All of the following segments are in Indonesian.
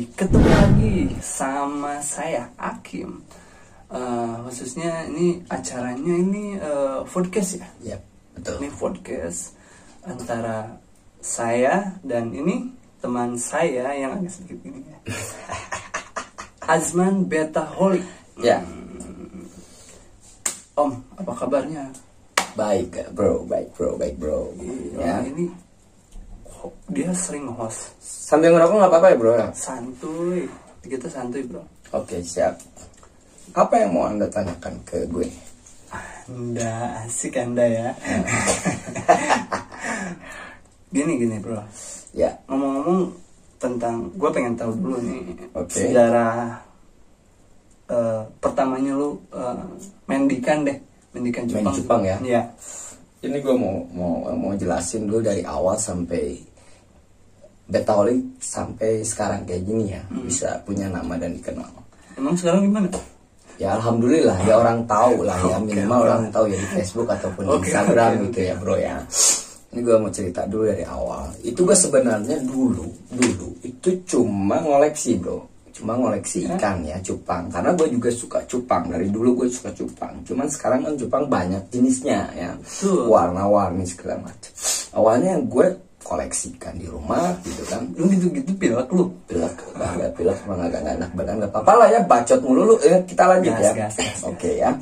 Ketemu lagi sama saya Hakim. Khususnya ini acaranya ini podcast ya. Ya, betul. Ini podcast antara saya dan ini teman saya yang agak sedikit ini ya. Azman Betaholic. Ya. Om, apa kabarnya? Baik bro. Ya, Ya. ini dia sering host. Sambil ngerokok nggak apa-apa ya bro? Santuy. Kita santuy bro. Oke, siap. Apa yang mau anda tanyakan ke gue? Anda asik Anda ya. Gini bro. Ya. Ngomong-ngomong tentang, gue pengen tahu dulu nih sejarah pertamanya lu mendikan Jepang. Main Jepang ya? Iya. Ini gue mau jelasin dulu dari awal sampai Betaholic sampai sekarang kayak gini ya, bisa punya nama dan dikenal. Emang sekarang gimana? Ya alhamdulillah ya, orang tahu lah ya, minimal Okay. orang tahu ya di Facebook ataupun di Instagram gitu ya bro ya. Ini gue mau cerita dulu dari awal. Itu gue sebenarnya dulu itu cuma ngoleksi bro, cuma ngoleksi ikan ya, cupang. Karena gue juga suka cupang, dari dulu gue suka cupang. Cuman sekarang kan cupang banyak jenisnya ya, warna-warni segala macam. Awalnya gue koleksikan di rumah gitu kan. Lu gitu pilek lu. Pilek emang agak gak enak badan, gak apa-apa lah ya, bacot mulu lu. Kita lanjut Gas. Oke ya.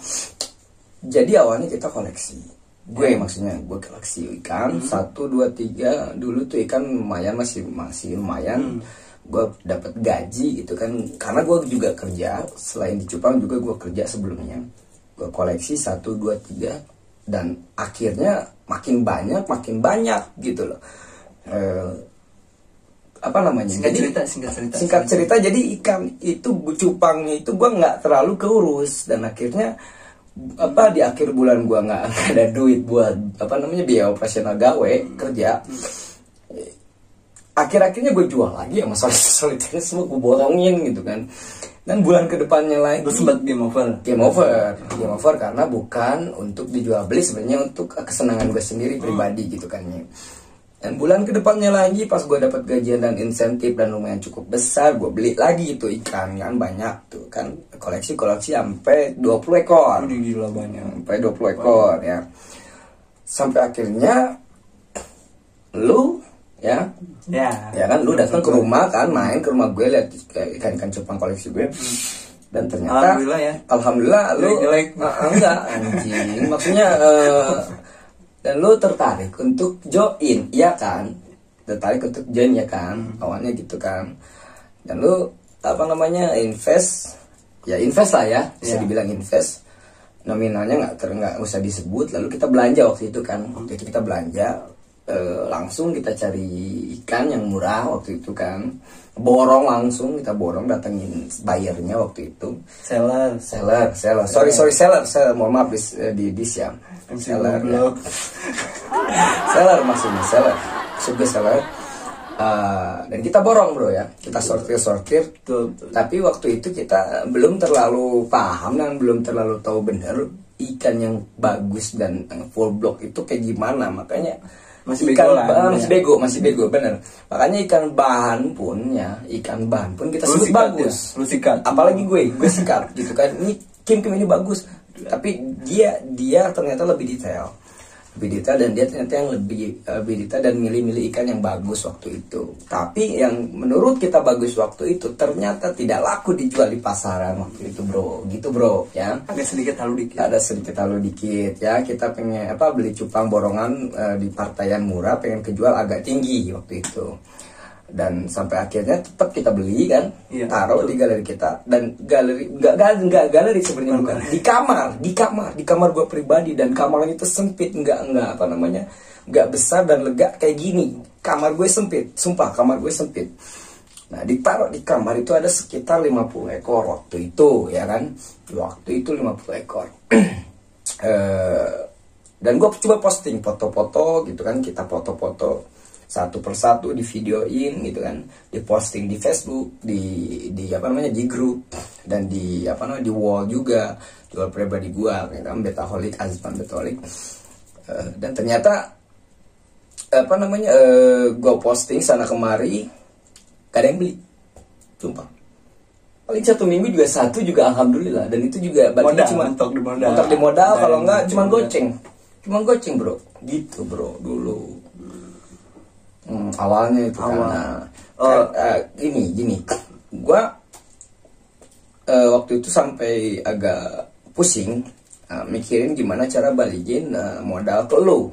Jadi awalnya kita koleksi. Gue maksudnya gue koleksi ikan 1, 2, 3. Dulu tuh ikan lumayan, masih lumayan. Gue dapat gaji gitu kan, karena gue juga kerja selain di cupang, juga gue kerja sebelumnya. Gue koleksi 1, 2, 3 dan akhirnya makin banyak gitu loh. Apa namanya? Singkat cerita, jadi ikan itu, cupangnya itu gue nggak terlalu keurus, dan akhirnya di akhir bulan gue nggak ada duit buat biaya operasional gawe kerja. Akhir-akhirnya gue jual lagi sama solitaire semua, gue borongin gitu kan. Dan bulan kedepannya lagi lu sempat game over karena bukan untuk dijual beli, sebenarnya untuk kesenangan gue sendiri pribadi gitu kan ya. Dan bulan kedepannya lagi pas gue dapat gajian dan insentif dan lumayan cukup besar, gue beli lagi itu ikan kan, banyak tuh kan, koleksi sampai 20 ekor. Gila banyak. Sampai 20 ekor ya. Sampai akhirnya lu ya kan, lu datang ke rumah kan, main ke rumah gue, lihat ikan cupang koleksi gue. Dan ternyata alhamdulillah lu enggak anjing, maksudnya dan lu tertarik untuk join, ya kan? Tertarik untuk join ya kan? Awalnya gitu kan. Dan lu invest lah ya, bisa dibilang invest. Nominalnya nggak usah disebut. Lalu kita belanja waktu itu kan. Waktu itu kita belanja, langsung kita cari ikan yang murah waktu itu kan. Kita borong, datengin buyernya waktu itu. Seller. Sorry, seller. Mohon maaf di ya. Seller maksudnya seller. Dan kita borong bro ya, kita sortir. Tapi waktu itu kita belum terlalu paham dan belum terlalu tahu bener ikan yang bagus dan full block itu kayak gimana. Makanya masih bego bener. Makanya ikan bahan pun kita sebut bagus. Lu sikat. Apalagi gue sikat gitu kan. Ini Kim ini bagus. Tapi dia ternyata lebih detail dan dia ternyata yang lebih detail dan milih ikan yang bagus waktu itu. Tapi yang menurut kita bagus waktu itu ternyata tidak laku dijual di pasaran waktu itu bro, gitu bro ya. Ada sedikit halu dikit ya. Kita pengen beli cupang borongan di partaian murah, pengen kejual agak tinggi waktu itu. Dan sampai akhirnya tetap kita beli kan, taruh di galeri kita. Dan nggak galeri sebenarnya, bukan, di kamar gue pribadi. Dan kamarnya itu sempit, nggak besar dan lega kayak gini. Kamar gue sempit, sumpah kamar gue sempit. Nah, ditaruh di kamar itu ada sekitar 50 ekor waktu itu ya kan. Waktu itu 50 ekor. Dan gue coba posting foto-foto gitu kan, kita foto-foto satu persatu, di videoin gitu kan, diposting di Facebook, di grup, dan di wall juga, jual pribadi gua kan, Betaholic, Azman Betaholic. Dan ternyata gua posting sana kemari, gak ada yang beli. sumpah. Paling 1 minggu juga 1 juga alhamdulillah, dan itu juga modal, cuma mentok di modal kalau enggak cuma goceng bro, gitu bro dulu. Awalnya itu gini gua waktu itu sampai agak pusing mikirin gimana cara balikin modal ke lu,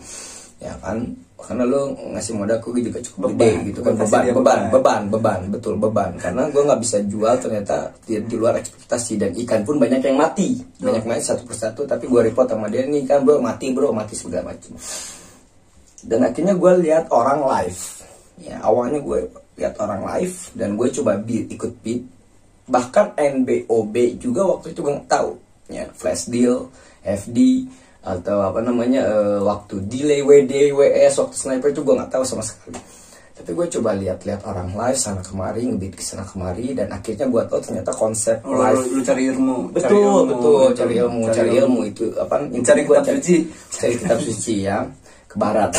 ya kan, karena lu ngasih modal ke gue juga cukup gede gitu kan, beban, karena gue nggak bisa jual ternyata di luar ekspektasi, dan ikan pun banyak yang mati, satu persatu, tapi gue report sama dia, nih kan bro mati segala macam. Dan akhirnya gue lihat orang live, ya awalnya gue lihat orang live dan gue coba ikut bid, bahkan NBOB juga waktu itu gue nggak tahu, ya flash deal, FD atau apa namanya waktu delay WD WS waktu sniper itu gue nggak tahu sama sekali. Tapi gue coba lihat orang live sana kemari, ngebit ke sana kemari, dan akhirnya gue tahu ternyata konsep live. Lu cari ilmu. Betul, cari ilmu itu apa? Cari kitab suci ya, ke barat.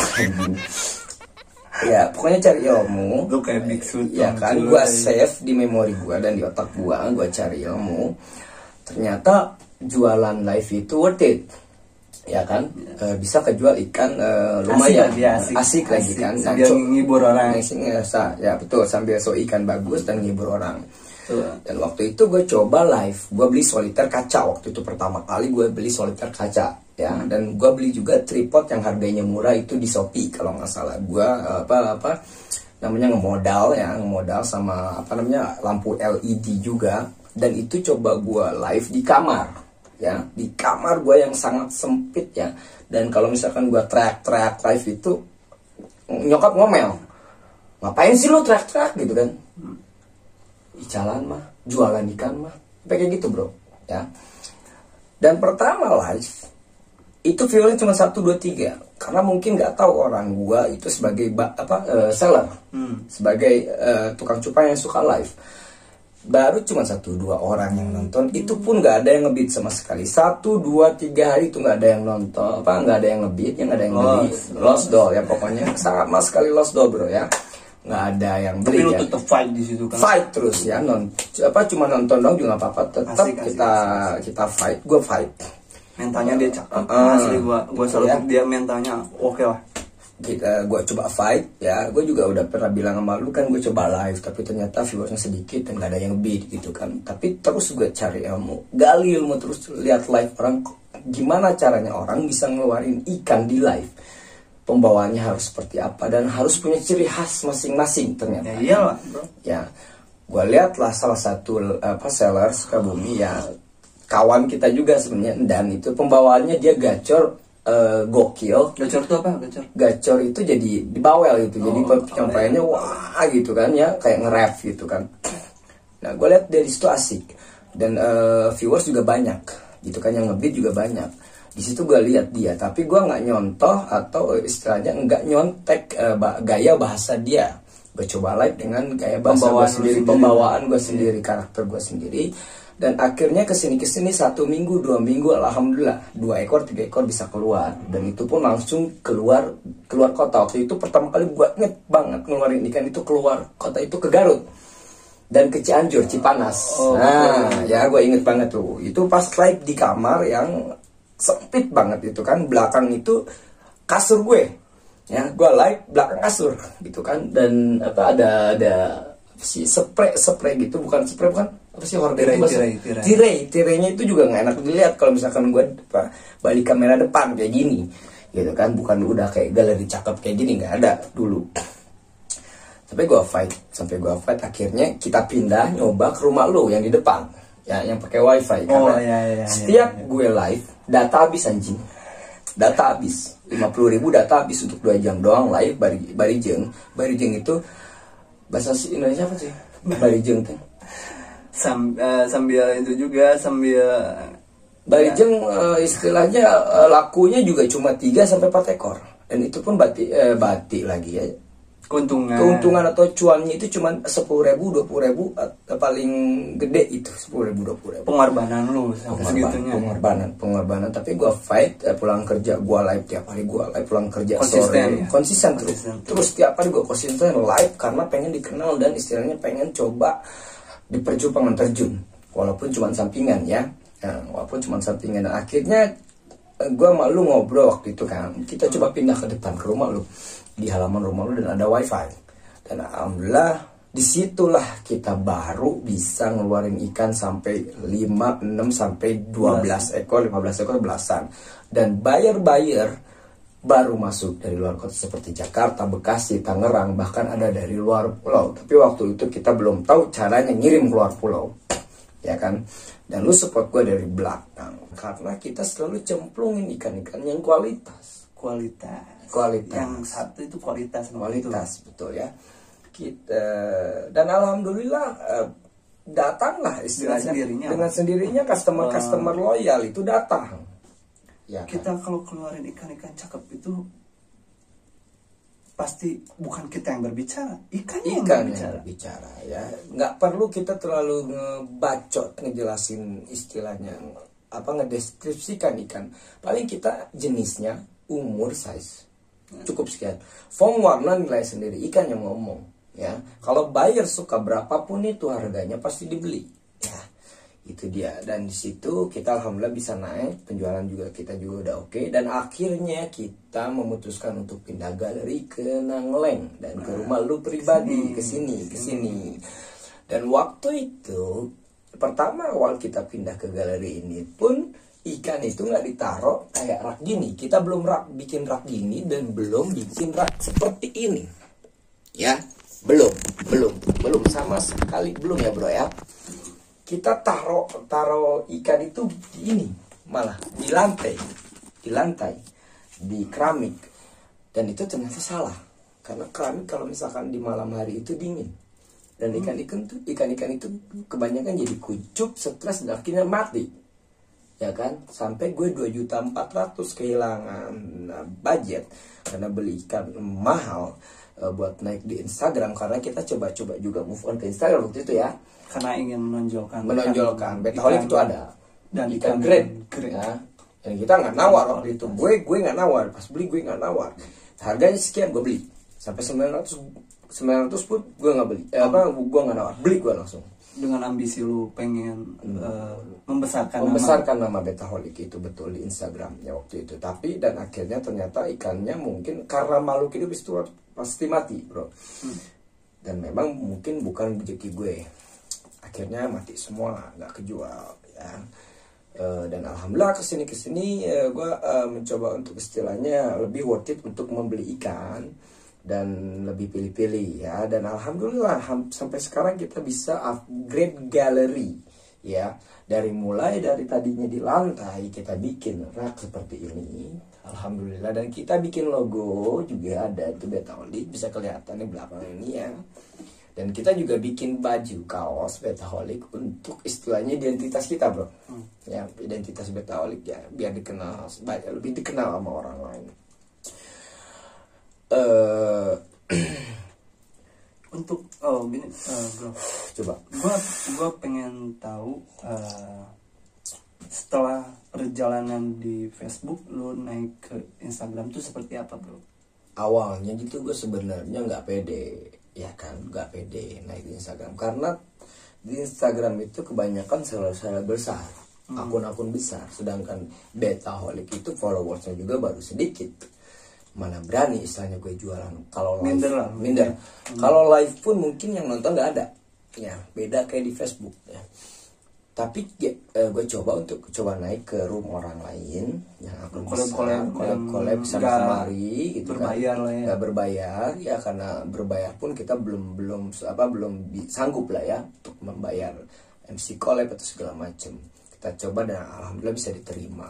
Ya pokoknya cari ilmu. Lu kayak biksu. Ya kan, gue save di memori gue dan di otak gue cari ilmu. Ternyata jualan live itu worth it. Ya kan, bisa kejual ikan lumayan asik lagi kan, sambil ngibur orang, ya betul, sambil so ikan bagus dan ngibur orang. Dan waktu itu gue coba live, gue beli soliter kaca, waktu itu pertama kali gue beli soliter kaca, ya, dan gue beli juga tripod yang harganya murah itu di Shopee kalau nggak salah. Gue namanya ngemodal sama lampu LED juga, dan itu coba gue live di kamar. Ya, di kamar gue yang sangat sempit ya, dan kalau misalkan gue teriak live itu nyokap ngomel, ngapain sih lo teriak gitu kan, jalan mah jualan ikan mah kayak gitu bro ya. Dan pertama live itu viewernya cuma 1, 2, 3 karena mungkin nggak tahu orang gue itu sebagai seller, sebagai tukang cupang yang suka live. Baru cuma 1, 2 orang yang nonton, itu pun nggak ada yang ngebid sama sekali. 1, 2, 3 hari itu nggak ada yang nonton, nggak ada yang ngebid, yang nggak ada yang beli. Lost doll ya, pokoknya sama sekali lost doll bro ya, nggak ada yang beli. Tapi ya. Lu tetap fight di situ kan? Fight terus ya, cuma nonton dong juga nggak apa-apa, tetap kita fight, gue fight. Mentalnya dia cakep, asli gue salut ya. Dia mentalnya oke lah. Gue coba fight ya, gue juga udah pernah bilang sama lu kan, gue coba live tapi ternyata viewersnya sedikit dan gak ada yang bid gitu kan. Tapi terus gue cari ilmu, gali ilmu, terus lihat live orang, gimana caranya orang bisa ngeluarin ikan di live, pembawaannya harus seperti apa, dan harus punya ciri khas masing-masing ternyata. Ya iyalah bro. Ya, gue lihat lah salah satu seller Sukabumi ya, kawan kita juga sebenarnya, dan itu pembawaannya dia gacor. Gokil. Gacor itu apa? Gacor itu jadi dibawel gitu. Jadi penyampaiannya wah gitu kan ya, kayak nge-rap gitu kan. Nah, gue lihat dari situ asik. Dan viewers juga banyak gitu kan, yang ngebit juga banyak. Di situ gue lihat dia, tapi gue nggak nyontoh atau istilahnya nggak nyontek gaya bahasa dia. Gue coba live dengan gaya bahasa gue sendiri, pembawaan gue sendiri, karakter gue sendiri. Dan akhirnya kesini 1 minggu 2 minggu alhamdulillah 2 ekor 3 ekor bisa keluar, dan itu pun langsung keluar kota. Waktu itu pertama kali gue inget banget ngeluarin ikan itu keluar kota itu ke Garut dan ke Cianjur, Cipanas. Ya gue inget banget tuh, itu pas live di kamar yang sempit banget itu kan, belakang itu kasur gue ya, gue live belakang kasur gitu kan, dan ada si spray gitu, bukan apa sih, tirainya itu juga nggak enak dilihat kalau misalkan gue balik kamera depan kayak gini gitu kan, bukan udah kayak galeri cakep kayak gini, nggak ada dulu. Sampai gue fight akhirnya kita pindah nyoba ke rumah lo yang di depan ya, yang pakai wifi, karena setiap gue live data habis anjing, data habis 50.000 data habis untuk 2 jam doang live. Barijeng itu bahasa Indonesia apa sih barijeng teh? Sambil itu juga barijeng istilahnya lakunya juga cuma 3-4 ekor, dan itu pun batik lagi ya. Keuntungan atau cuannya itu cuma 10.000 20.000, paling gede itu 10.000 20.000. Pengorbanan lu segitunya. Pengorbanan, tapi gua fight, pulang kerja gua live tiap hari, gua live pulang kerja konsisten terus tiap hari gua konsisten live karena pengen dikenal dan istilahnya pengen coba di perjumpaan terjun, walaupun cuma sampingan ya. Nah, walaupun cuma sampingan. Dan akhirnya gue malu ngobrol waktu itu kan, kita coba pindah ke depan ke rumah lu, di halaman rumah lu dan ada wifi. Dan alhamdulillah disitulah kita baru bisa ngeluarin ikan sampai 5, 6 sampai 12 ekor, 15 ekor belasan. Dan buyer baru masuk dari luar kota seperti Jakarta, Bekasi, Tangerang, bahkan ada dari luar pulau. Tapi waktu itu kita belum tahu caranya ngirim keluar pulau, ya kan. Dan lu support gue dari belakang karena kita selalu cemplungin ikan-ikan yang kualitas. Yang satu itu kualitas betul ya. Kita dan alhamdulillah datanglah istilahnya dengan sendirinya customer loyal itu datang. Ya, kita kan? Kalau keluarin ikan-ikan cakep itu pasti bukan kita yang berbicara, ikannya yang berbicara ya. Nggak perlu kita terlalu ngebacot ngejelasin istilahnya, ngedeskripsikan ikan. Paling kita jenisnya, umur, size, cukup sekian. Form, warna, nilai sendiri, ikan yang ngomong ya. Kalau buyer suka berapapun itu harganya pasti dibeli ya. Itu dia. Dan di situ kita alhamdulillah bisa naik, penjualan juga kita juga udah oke. Dan akhirnya kita memutuskan untuk pindah galeri ke Nangleng dan ke rumah lu pribadi, ke sini. Dan waktu itu pertama awal kita pindah ke galeri ini pun ikan itu nggak ditaruh kayak rak gini. Kita belum bikin rak gini dan belum bikin rak seperti ini ya. Belum sama sekali belum ya bro ya. Kita taruh ikan itu di ini, malah di lantai, di keramik. Dan itu ternyata salah, karena keramik kalau misalkan di malam hari itu dingin, dan ikan-ikan itu kebanyakan jadi kucuk, stres, dan akhirnya mati, ya kan? Sampai gue 2.400.000 kehilangan budget karena beli ikan mahal buat naik di Instagram, karena kita coba juga move on ke Instagram waktu itu ya. Karena ingin menonjolkan Betaholic itu ada dan ikan grade ya. Dan kita nggak nawar waktu itu, gue nggak nawar, pas beli gue nggak nawar, harganya sekian gue beli sampai 900 pun gue nggak beli, gue nggak nawar, beli gue langsung. Dengan ambisi lu pengen membesarkan nama Betaholic itu betul di Instagramnya waktu itu. Tapi dan akhirnya ternyata ikannya mungkin karena makhluk hidup itu pasti mati bro. Dan memang mungkin bukan rezeki gue, akhirnya mati semua, nggak kejual ya. Dan alhamdulillah kesini gue mencoba untuk istilahnya lebih worth it untuk membeli ikan dan lebih pilih-pilih ya. Dan alhamdulillah sampai sekarang kita bisa upgrade galeri ya. Mulai dari tadinya di lantai kita bikin rak seperti ini, alhamdulillah. Dan kita bikin logo juga ada itu Betaholic, bisa kelihatan di belakang ini ya. Dan kita juga bikin baju kaos Betaholic untuk istilahnya identitas kita bro. Ya, identitas Betaholic ya, biar dikenal, lebih dikenal sama orang lain. Untuk gini bro, coba gua pengen tahu setelah perjalanan di Facebook lu naik ke Instagram tuh seperti apa bro? Awalnya gitu gue sebenarnya nggak pede ya kan, nggak pede naik di Instagram karena di Instagram itu kebanyakan seller besar, akun-akun besar, sedangkan Betaholic itu followersnya juga baru sedikit. Mana berani istilahnya gue jualan kalau minder. Kalau live pun mungkin yang nonton nggak ada ya, beda kayak di Facebook ya. Tapi gue coba naik ke room orang lain yang akun collab sana kemari gitu berbayar kan. Lah ya. Gak berbayar ya, karena berbayar pun kita belum sanggup lah ya untuk membayar MC collab atau segala macam. Kita coba dan alhamdulillah bisa diterima.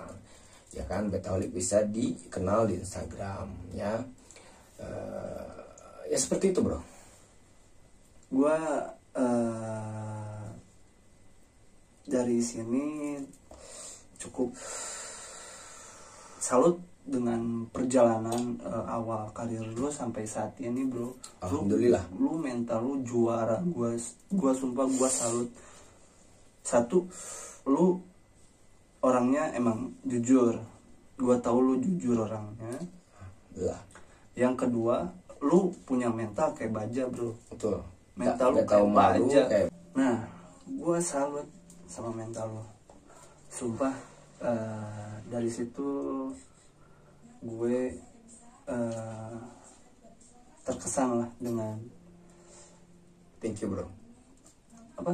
Ya kan, Betaholic bisa dikenal di Instagram ya. Ya seperti itu bro. Gua dari sini cukup salut dengan perjalanan awal karir lu sampai saat ini bro. Alhamdulillah. Lu mental lu juara. Gua sumpah gua salut. Satu, lu orangnya emang jujur, gua tahu lu jujur orangnya. Lah. Yang kedua, lu punya mental kayak baja bro. Betul. Mental lu kayak baja. Nah, gue salut sama mental lo, sumpah. Dari situ gue terkesan lah dengan. Thank you bro. Apa?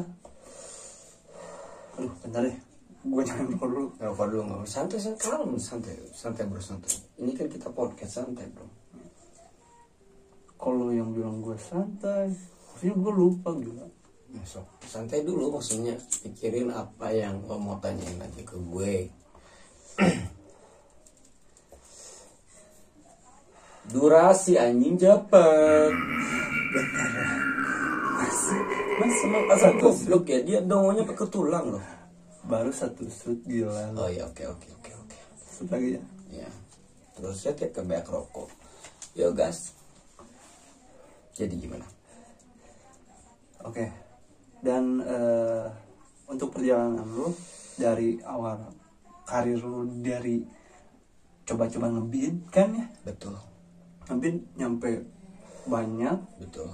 Aduh bentar deh, gue jangan dulu. Ngerokok dulu nggak? Santai bro, santai. Ini kan kita podcast santai bro. Kalau yang bilang gue santai, maksudnya gue lupa gila. Masuk santai dulu, maksudnya pikirin apa yang lo mau tanyain aja ke gue. Durasi anjing cepet. Mas emang satu goblok ya, dia dongonya pakai tulang loh. Baru satu shoot gila. Oh iya, oke. Shoot lagi ya. Ya. Terus saya ke banyak rokok. Yo gas. Jadi gimana? Oke. Dan untuk perjalanan lu dari awal karir lu, dari coba-coba ngebit kan ya? Betul. Ngebit nyampe banyak. Betul.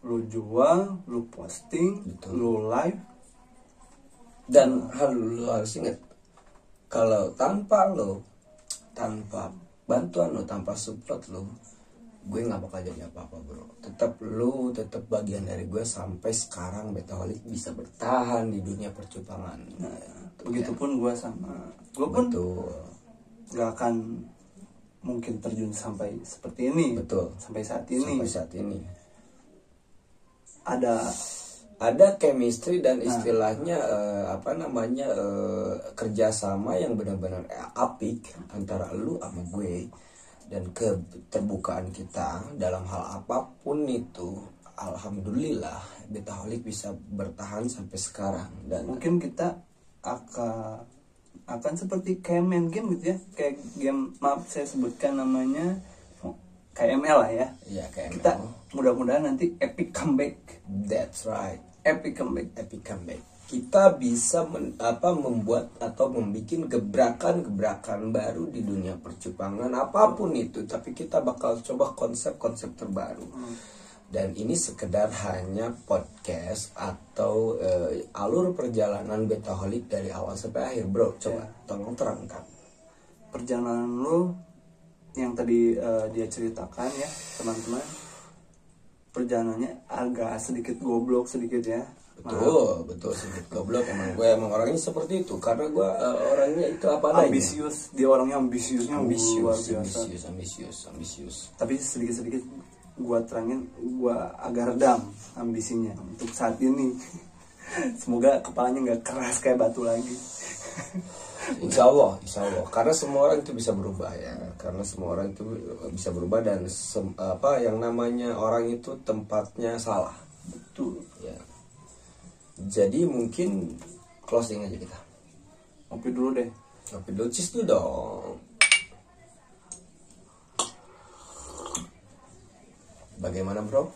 Lu jual, lu posting, betul. Lu live. Dan lu harus ingat, kalau tanpa bantuan lo, tanpa support lo, gue nggak bakal jadi apa-apa bro. Tetap bagian dari gue sampai sekarang Betaholic bisa bertahan di dunia percupangan. Nah, begitupun gue sama, gue pun nggak akan mungkin terjun sampai seperti ini. Betul. Sampai saat ini. Ada chemistry dan istilahnya kerjasama yang benar-benar apik antara lu sama gue, dan keterbukaan kita dalam hal apapun itu. Alhamdulillah Betaholic bisa bertahan sampai sekarang, dan mungkin kita akan seperti kayak main game gitu ya, kayak game, maaf saya sebutkan namanya KML lah ya. Iya, KML. Kita mudah-mudahan nanti epic comeback. That's right. Epic comeback. Kita bisa membuat atau membuat gebrakan baru di dunia percupangan apapun itu, tapi kita bakal coba konsep-konsep terbaru. Dan ini sekedar hanya podcast atau alur perjalanan Betaholic dari awal sampai akhir, bro. Coba tolong terangkan perjalanan lu yang tadi dia ceritakan ya, teman-teman. Perjalanannya agak sedikit goblok sedikit ya. Betul sedikit goblok. Emang orangnya seperti itu, karena gue orangnya itu apa adanya. Ambisius, dia orangnya ambisius. Tapi sedikit gue terangin, gue agak redam ambisinya untuk saat ini. Semoga kepalanya nggak keras kayak batu lagi. Insya Allah, karena semua orang itu bisa berubah ya, dan yang namanya orang itu tempatnya salah. Betul ya. Jadi mungkin closing aja kita. Ngopi dulu deh. Cheers dulu dong. Bagaimana bro?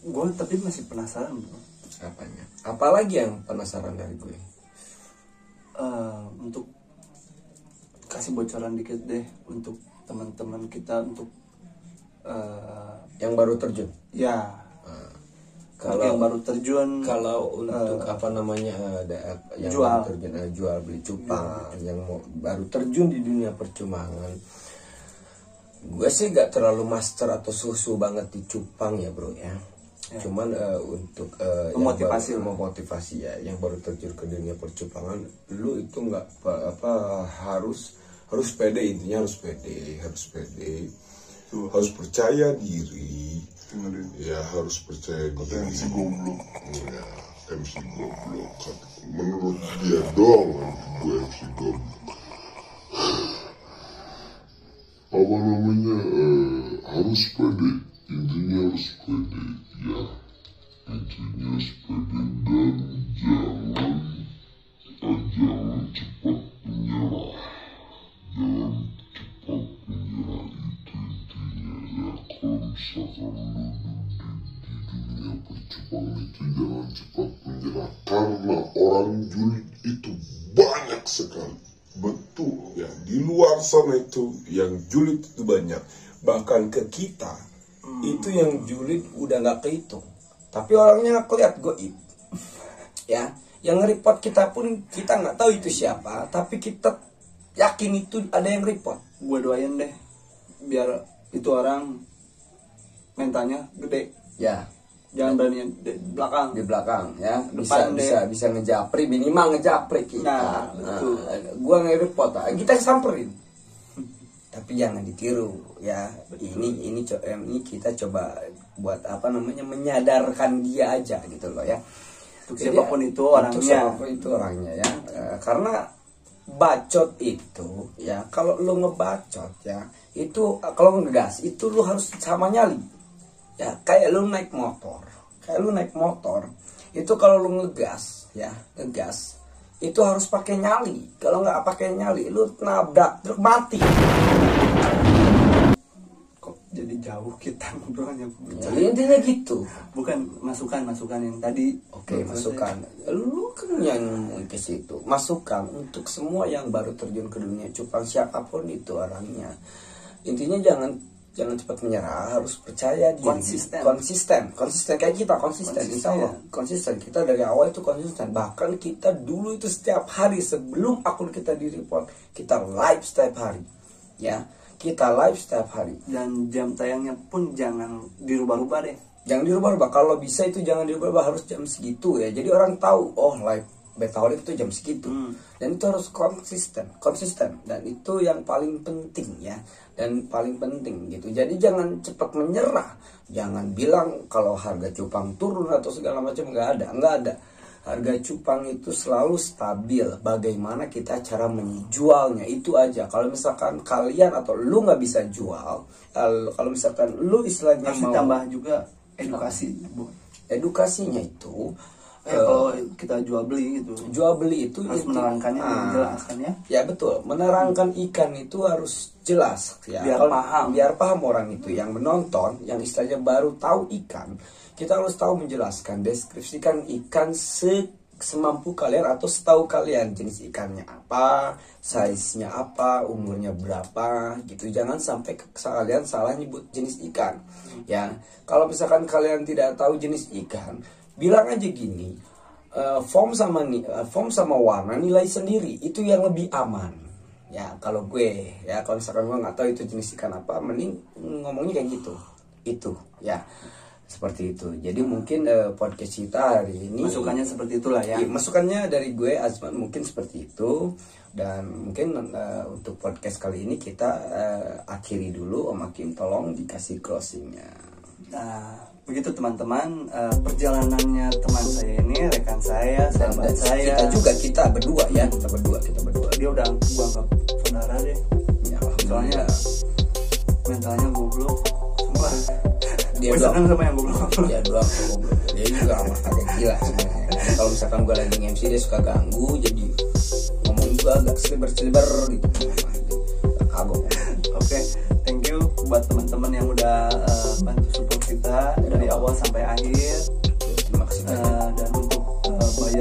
Gue tapi masih penasaran bro. Apanya? Apalagi yang penasaran dari gue? Untuk kasih bocoran dikit deh untuk teman-teman kita, untuk yang baru terjun. Ya. Kalau yang baru terjun, kalau untuk yang jual, baru terjun, jual beli cupang, yang baru terjun di dunia percupangan, gue sih gak terlalu master atau susu banget di cupang ya bro ya. Cuman untuk memotivasi ya, yang baru terjun ke dunia percupangan, lu itu nggak harus pede, intinya harus pede, harus percaya diri, ya harus percaya diri. MC goblok, ya MC goblok, menurut dia dong, gue MC goblok. Harus pede, intinya harus pede, ya intinya harus pede, dan jangan cepat menyerah, itu intinya ya. Kalau misalkan lu di dunia percupangan itu jangan cepat menyerah, karena orang julid itu banyak sekali. Betul ya, di luar sana itu yang julid itu banyak, bahkan ke kita itu yang julid udah nggak kehitung. tapi orangnya kelihatan goib. Ya, yang nge-report kita pun kita nggak tahu itu siapa, tapi kita yakin itu ada yang report. Gue doain deh biar itu orang mentalnya gede. Ya, jangan berani di belakang ya. Bisa ngejapri, minimal ngejapri kita. Gua nge-report, kita samperin. Tapi jangan ditiru ya. Ini kita coba buat menyadarkan dia aja gitu loh ya. Untuk siapapun itu orangnya. Ya. Karena bacot itu ya, kalau lu ngebacot ya, itu kalau ngegas itu lu harus sama nyali. Ya, kayak lu naik motor. Itu kalau lu ngegas itu harus pakai nyali. Kalau nggak pakai nyali lu nabrak truk mati. Kok jadi jauh kita ngobrolnya? Ya, intinya gitu. Bukan masukan yang tadi. Oke, masukan. Lu kan yang ngomong ke situ. Masukan untuk semua yang baru terjun ke dunia cupang, siapapun itu orangnya. Intinya jangan cepat menyerah, harus percaya diri. Konsisten kayak kita konsisten. Insya Allah konsisten. Kita dari awal itu konsisten. Bahkan kita dulu itu setiap hari sebelum akun kita di-report, kita live setiap hari. Ya, kita live setiap hari. Dan jam tayangnya pun jangan dirubah-rubah deh. Jangan dirubah-rubah. Kalau bisa itu jangan dirubah, harus jam segitu ya. Jadi orang tahu, oh live Betaholic itu jam segitu. Dan itu harus konsisten. Dan itu yang paling penting ya. Dan paling penting gitu. Jadi jangan cepat menyerah. Jangan bilang kalau harga cupang turun atau segala macam, nggak ada. Harga cupang itu selalu stabil. Bagaimana kita cara menjualnya itu aja. Kalau misalkan kalian atau lu nggak bisa jual, kalau misalkan lu istilahnya harus ditambah juga edukasi. Edukasinya itu kalau kita jual beli itu harus menerangkannya, menjelaskannya. Ya betul, menerangkan ikan itu harus jelas ya. Biar paham orang itu yang menonton, yang istilahnya baru tahu ikan. Kita harus tahu menjelaskan, deskripsikan ikan semampu kalian atau setahu kalian, jenis ikannya apa, size-nya apa, umurnya berapa gitu. Jangan sampai kalian salah nyebut jenis ikan. Ya, kalau misalkan kalian tidak tahu jenis ikan, bilang aja gini, form sama warna nilai sendiri, itu yang lebih aman. Ya, kalau gue ya, kalau misalkan gue nggak tahu itu jenis ikan apa, mending ngomongnya kayak gitu. Itu ya. Seperti itu. Jadi mungkin podcast kita hari ini masukannya seperti itulah ya. Masukannya dari gue Azman mungkin seperti itu. Dan mungkin untuk podcast kali ini kita akhiri dulu. Om Hakim tolong dikasih closingnya. Nah, begitu teman-teman, perjalanannya teman saya ini, rekan saya, sahabat saya. Kita berdua. Dia udah gua anggap saudara deh. Ya, soalnya mentalnya goblok. Sumpah. Dia senang sama yang goblok. Dia doang goblok. Dia juga agak gila sebenarnya. Kalau misalkan gue lagi MC dia suka ganggu, jadi ngomong juga agak seliber gitu. Kagok. Oke, thank you buat teman-teman yang udah bantu support kita dari awal sampai akhir. Terima kasih banyak. Dan untuk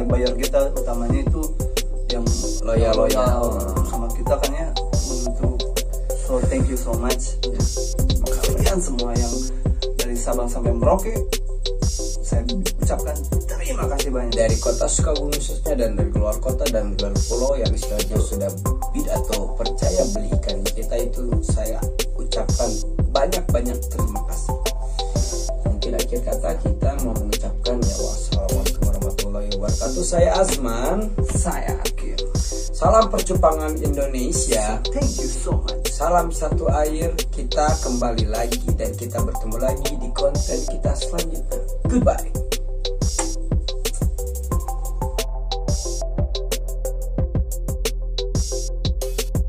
bayar kita utamanya itu yang loyal sama kita kan ya. So thank you so much. Kalian semua yang dari Sabang sampai Merauke, saya ucapkan terima kasih banyak. Dari kota Sukabumi khususnya dan dari luar kota dan luar pulau yang istilahnya sudah bid atau percaya beli ikan kita, itu saya ucapkan banyak terima kasih. Mungkin akhir kata kita mau mengucapkan ya wassalamualaikum warahmatullahi wabarakatuh. Saya Azman, saya Hakim. Salam percupangan Indonesia. Thank you so much. Salam satu air. Kita kembali lagi dan kita bertemu lagi di konten kita selanjutnya. Goodbye.